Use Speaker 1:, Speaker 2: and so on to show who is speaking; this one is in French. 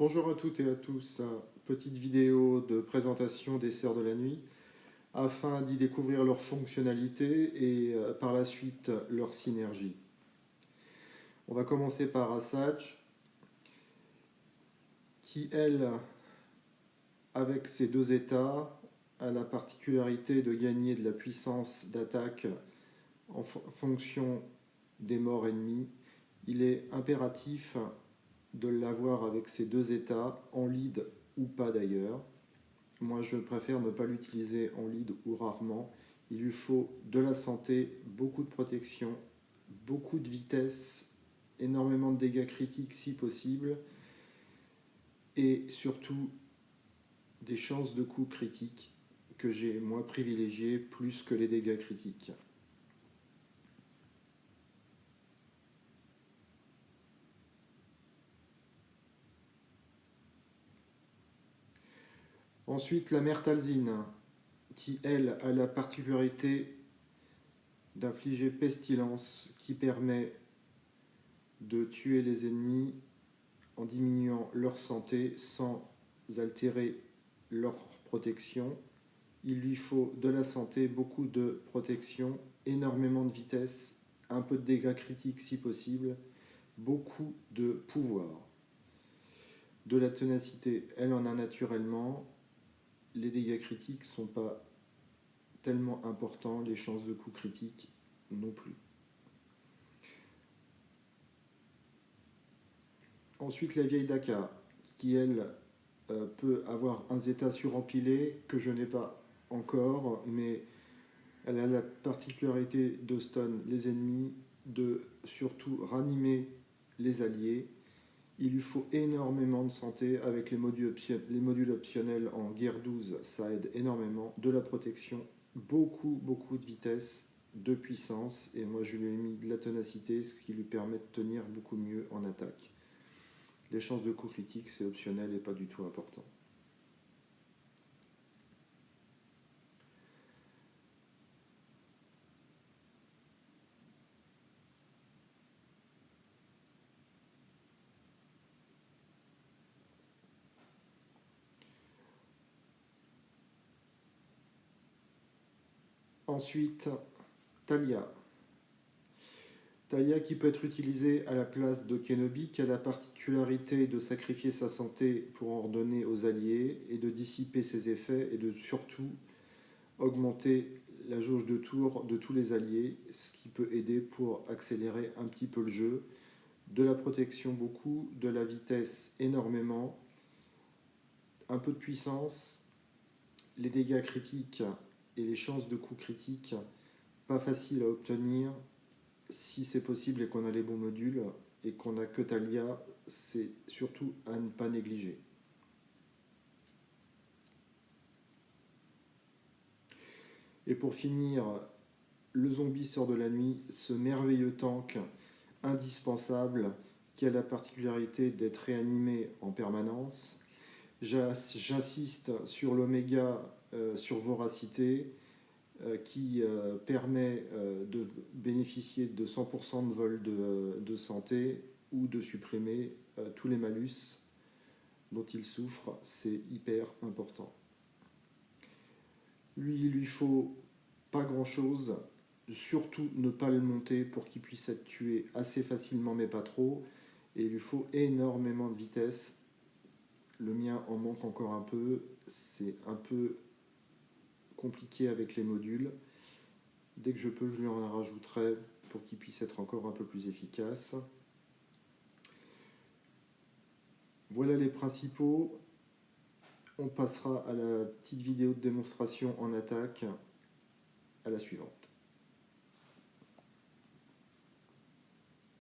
Speaker 1: Bonjour à toutes et à tous, petite vidéo de présentation des Sœurs de la Nuit afin d'y découvrir leurs fonctionnalités et par la suite leur synergie. On va commencer par Asajj qui, elle, avec ses deux états, a la particularité de gagner de la puissance d'attaque en fonction des morts ennemis. Il est impératif de l'avoir avec ces deux états, en lead ou pas d'ailleurs. Moi, je préfère ne pas l'utiliser en lead ou rarement. Il lui faut de la santé, beaucoup de protection, beaucoup de vitesse, énormément de dégâts critiques si possible, et surtout des chances de coups critiques que j'ai moi privilégié plus que les dégâts critiques. Ensuite, la mère Talzin, qui elle a la particularité d'infliger pestilence, qui permet de tuer les ennemis en diminuant leur santé sans altérer leur protection. Il lui faut de la santé, beaucoup de protection, énormément de vitesse, un peu de dégâts critiques si possible, beaucoup de pouvoir. De la ténacité, elle en a naturellement. Les dégâts critiques ne sont pas tellement importants, les chances de coups critiques non plus. Ensuite, la vieille Daka, qui elle peut avoir un zeta surempilé que je n'ai pas encore, mais elle a la particularité de stun les ennemis, de surtout ranimer les alliés. Il lui faut énormément de santé avec les modules optionnels en guerre 12, ça aide énormément, de la protection, beaucoup de vitesse, de puissance, et moi je lui ai mis de la ténacité, ce qui lui permet de tenir beaucoup mieux en attaque. Les chances de coups critiques, c'est optionnel et pas du tout important. Ensuite, Talia. Talia qui peut être utilisée à la place de Kenobi, qui a la particularité de sacrifier sa santé pour en redonner aux alliés et de dissiper ses effets et de surtout augmenter la jauge de tour de tous les alliés, ce qui peut aider pour accélérer un petit peu le jeu. De la protection beaucoup, de la vitesse énormément, un peu de puissance, les dégâts critiques et les chances de coups critiques pas faciles à obtenir. Si c'est possible et qu'on a les bons modules et qu'on a que Talia, c'est surtout à ne pas négliger. Et pour finir, le zombie sort de la nuit, ce merveilleux tank indispensable qui a la particularité d'être réanimé en permanence. J'insiste sur l'oméga sur voracité qui permet de bénéficier de 100% de vol de santé ou de supprimer tous les malus dont il souffre. C'est hyper important. Lui, il lui faut pas grand chose, surtout ne pas le monter pour qu'il puisse être tué assez facilement mais pas trop, et il lui faut énormément de vitesse. Le mien en manque encore un peu, c'est un peu compliqué avec les modules. Dès que je peux, je lui en rajouterai pour qu'il puisse être encore un peu plus efficace. Voilà les principaux. On passera à la petite vidéo de démonstration en attaque à la suivante.